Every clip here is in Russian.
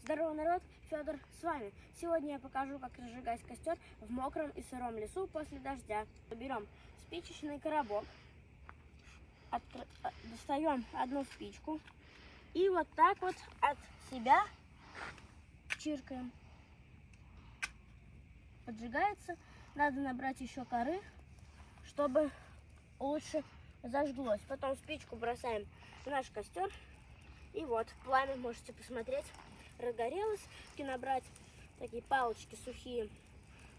Здорово, народ! Федор с вами. Сегодня я покажу, как разжигать костер в мокром и сыром лесу после дождя. Берем спичечный коробок, достаем одну спичку и вот так вот от себя чиркаем. Поджигается. Надо набрать еще коры, чтобы лучше зажглось. Потом спичку бросаем в наш костер. И вот, пламя, можете посмотреть, разгорелось. И набрать такие палочки сухие,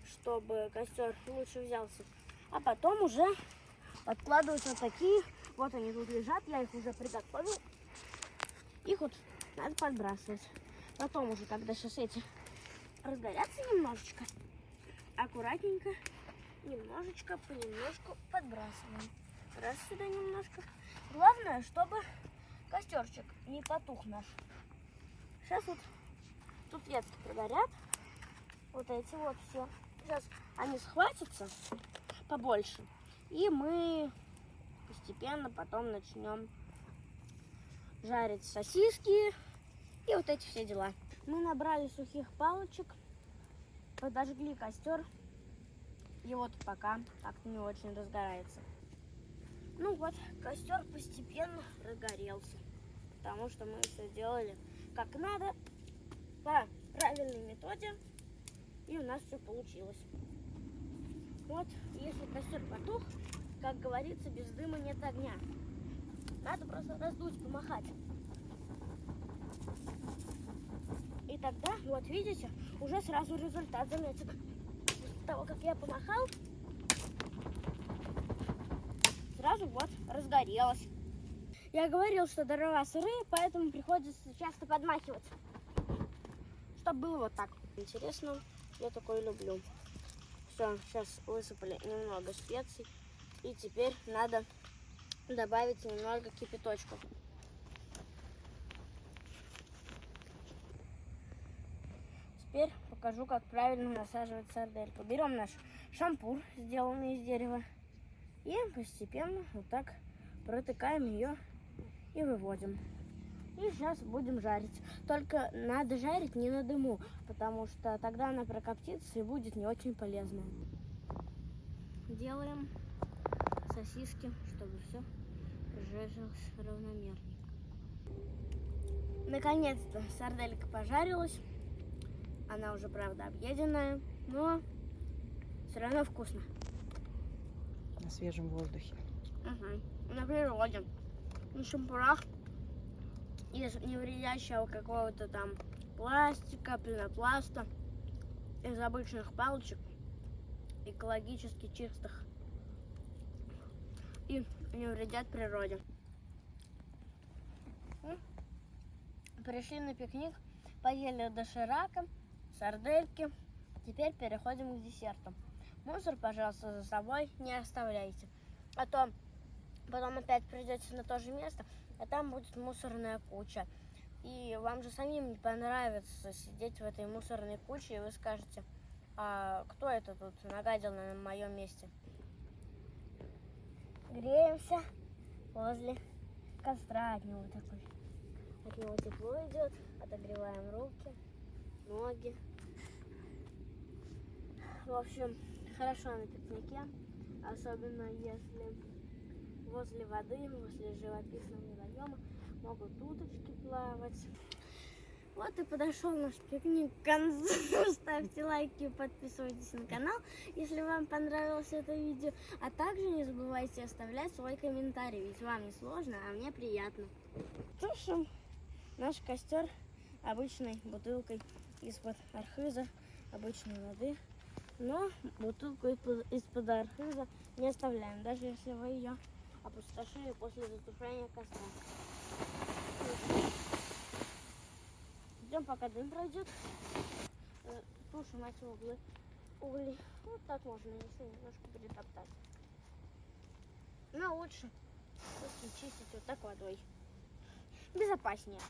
чтобы костер лучше взялся. А потом уже подкладываются такие. Вот они тут лежат, я их уже приготовил. Их вот надо подбрасывать. Потом уже, когда сейчас эти разгорятся немножечко, аккуратненько, немножечко, понемножку подбрасываем. Раз сюда немножко. Главное, чтобы костерчик не потух наш. Сейчас вот тут ветки прогорят. Вот эти вот все. Сейчас они схватятся побольше. И мы постепенно потом начнем жарить сосиски и вот эти все дела. Мы набрали сухих палочек, подожгли костер. И вот пока как-то не очень разгорается. Ну вот, костер постепенно разгорелся, потому что мы все делали как надо, по правильной методе, и у нас все получилось. Вот, если костер потух, как говорится, без дыма нет огня. Надо просто раздуть, помахать. И тогда, вот видите, уже сразу результат заметен. После того, как я помахал, сразу вот разгорелось. Я говорил, что дрова сырые, поэтому приходится часто подмахивать, чтобы было вот так. Интересно, я такое люблю. Все, сейчас высыпали немного специй, и теперь надо добавить немного кипяточку. Теперь покажу, как правильно насаживать сардельку. Берем наш шампур, сделанный из дерева, и постепенно вот так протыкаем ее и выводим. И сейчас будем жарить. Только надо жарить не на дыму, потому что тогда она прокоптится и будет не очень полезная. Делаем сосиски, чтобы все жарилось равномерно. Наконец-то сарделька пожарилась. Она уже, правда, объеденная, но все равно вкусно. На свежем воздухе. Угу. На природе. На шампурах из невредящего какого-то там пластика, пенопласта, из обычных палочек, экологически чистых, и не вредят природе. Пришли на пикник, поели доширака, сардельки. Теперь переходим к десерту. Мусор, пожалуйста, за собой не оставляйте, а то потом опять придете на то же место, а там будет мусорная куча. И вам же самим не понравится сидеть в этой мусорной куче, и вы скажете: а кто это тут нагадил на моем месте? Греемся возле костра от него такой. От него тепло идет, отогреваем руки, ноги. В общем, хорошо на пикнике, особенно если возле воды, возле живописного водоема могут уточки плавать. Вот и подошел наш пикник к концу. Ставьте лайки, подписывайтесь на канал, если вам понравилось это видео. А также не забывайте оставлять свой комментарий, ведь вам не сложно, а мне приятно. Тушим наш костер обычной бутылкой из-под архиза, обычной воды. Но бутылку из-под архиза не оставляем, даже если вы ее опустошили после затушения костра. Ждем, пока дым пройдет. Тушим эти угли. Вот так можно еще немножко перетоптать. Но лучше чистить вот так водой. Безопаснее.